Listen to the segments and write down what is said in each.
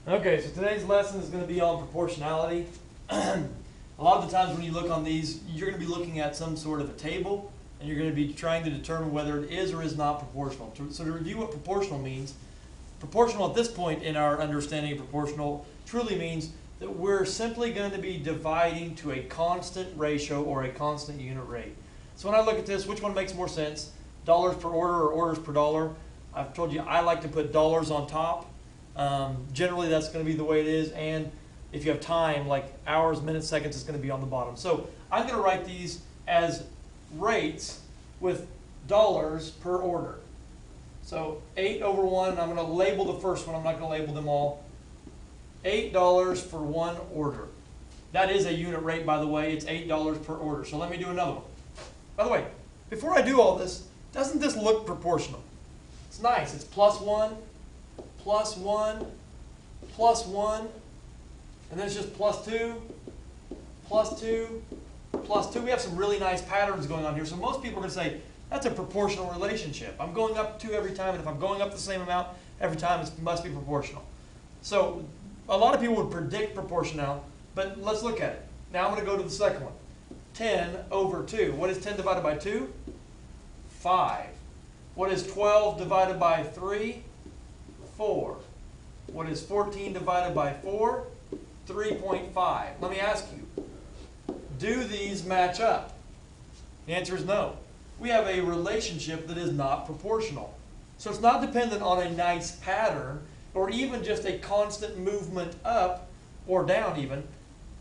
Okay, so today's lesson is going to be on proportionality. A lot of the times when you look on these, you're going to be looking at some sort of a table, and you're going to be trying to determine whether it is or is not proportional. So to review what proportional means, proportional at this point in our understanding of proportional truly means that we're simply going to be dividing to a constant ratio or a constant unit rate. So when I look at this, which one makes more sense? Dollars per order or orders per dollar? I've told you I like to put dollars on top. Generally that's going to be the way it is, and if you have time, like hours, minutes, seconds, is going to be on the bottom. So I'm going to write these as rates with dollars per order. So 8 over 1, I'm going to label the first one, I'm not going to label them all. $8 for one order. That is a unit rate, by the way, it's $8 per order. So let me do another one. By the way, before I do all this, doesn't this look proportional? It's nice, it's plus 1, plus 1, plus 1, and then it's just plus 2, plus 2, plus 2. We have some really nice patterns going on here. So most people are going to say, that's a proportional relationship. I'm going up 2 every time, and if I'm going up the same amount every time, it must be proportional. So a lot of people would predict proportional, but let's look at it. Now I'm going to go to the second one. 10 over 2. What is 10 divided by 2? 5. What is 12 divided by 3? 4. What is 14 divided by 4? 3.5. Let me ask you, do these match up? The answer is no. We have a relationship that is not proportional. So it's not dependent on a nice pattern or even just a constant movement up or down even.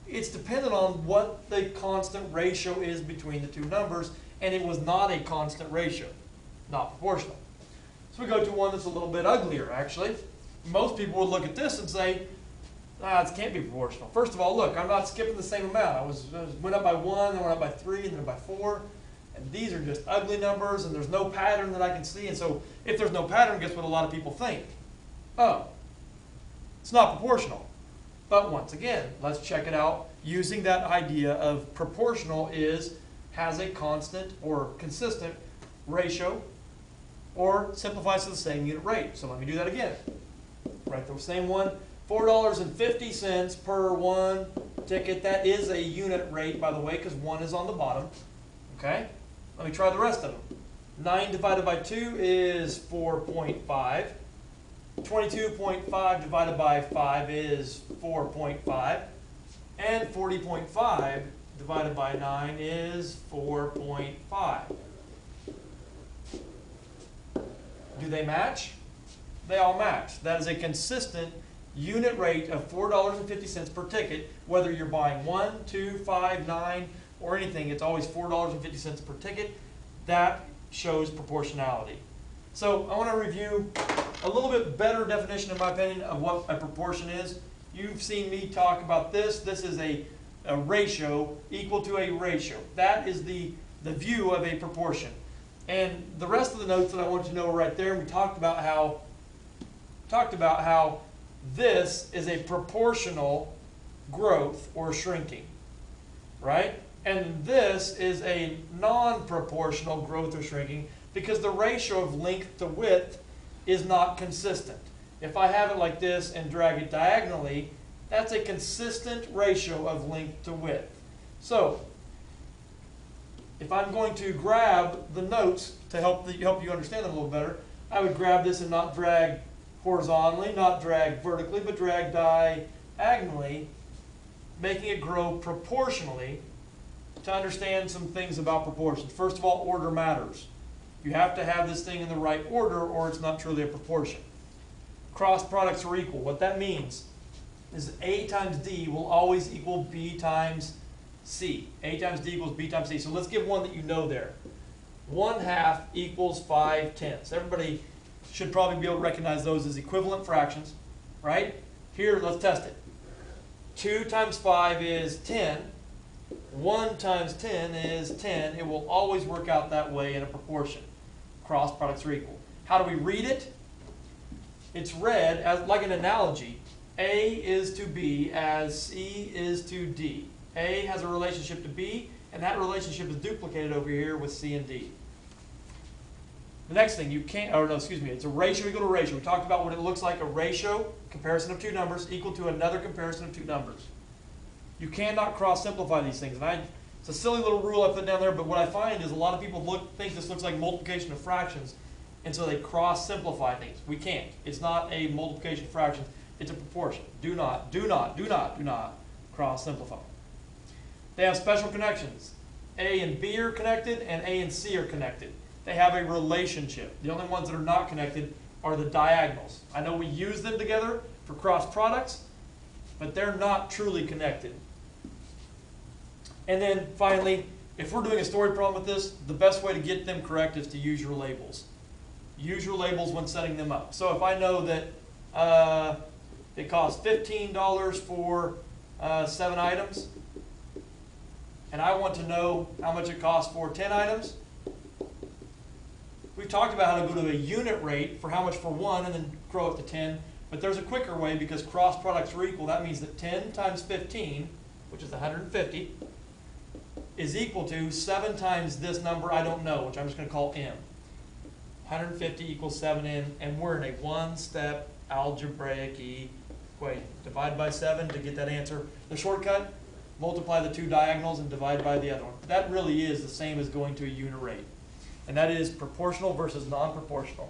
It's dependent on what the constant ratio is between the two numbers, and it was not a constant ratio, not proportional. So we go to one that's a little bit uglier, actually. Most people would look at this and say, this can't be proportional. First of all, look, I'm not skipping the same amount. I went up by 1, then went up by 3, and then by 4. And these are just ugly numbers, and there's no pattern that I can see. And so if there's no pattern, guess what a lot of people think? Oh, it's not proportional. But once again, let's check it out using that idea of proportional has a constant or consistent ratio or simplifies to the same unit rate. So let me do that again. Write the same one. $4.50 per one ticket. That is a unit rate, by the way, because 1 is on the bottom. Okay? Let me try the rest of them. 9 divided by 2 is 4.5. 22.5 divided by 5 is 4.5. And 40.5 divided by 9 is 4.5. Do they match? They all match. That is a consistent unit rate of $4.50 per ticket, whether you're buying 1, 2, 5, 9, or anything. It's always $4.50 per ticket. That shows proportionality. So I want to review a little bit better definition, in my opinion, of what a proportion is. You've seen me talk about this. This is a ratio equal to a ratio. That is the view of a proportion. And the rest of the notes that I want you to know right there, we talked about how this is a proportional growth or shrinking, right? And this is a non-proportional growth or shrinking because the ratio of length to width is not consistent. If I have it like this and drag it diagonally, that's a consistent ratio of length to width. So if I'm going to grab the notes to help you understand them a little better, I would grab this and not drag horizontally, not drag vertically, but drag diagonally, making it grow proportionally to understand some things about proportions. First of all, order matters. You have to have this thing in the right order or it's not truly a proportion. Cross products are equal. What that means is A times D will always equal B times C. A times D equals B times C. So let's give one that you know there. 1/2 equals 5/10. Everybody should probably be able to recognize those as equivalent fractions, right? Here, let's test it. 2 times 5 is 10. 1 times 10 is 10. It will always work out that way in a proportion. Cross products are equal. How do we read it? It's read as like an analogy. A is to B as C is to D. A has a relationship to B, and that relationship is duplicated over here with C and D. The next thing, you can't, or no, excuse me, it's a ratio equal to ratio. We talked about what it looks like, a ratio, comparison of two numbers, equal to another comparison of two numbers. You cannot cross-simplify these things. And it's a silly little rule I put down there, but what I find is a lot of people think this looks like multiplication of fractions, and so they cross-simplify things. We can't. It's not a multiplication of fractions. It's a proportion. Do not cross-simplify. They have special connections. A and B are connected, and A and C are connected. They have a relationship. The only ones that are not connected are the diagonals. I know we use them together for cross products, but they're not truly connected. And then finally, if we're doing a story problem with this, the best way to get them correct is to use your labels. Use your labels when setting them up. So if I know that it costs $15 for 7 items, and I want to know how much it costs for 10 items, we've talked about how to go to a unit rate for how much for 1 and then grow it to 10. But there's a quicker way because cross products are equal. That means that 10 times 15, which is 150, is equal to 7 times this number I don't know, which I'm just going to call m. 150 equals 7m, and we're in a one-step algebraic equation. Divide by 7 to get that answer. The shortcut, multiply the two diagonals and divide by the other one. That really is the same as going to a unit rate. And that is proportional versus non-proportional.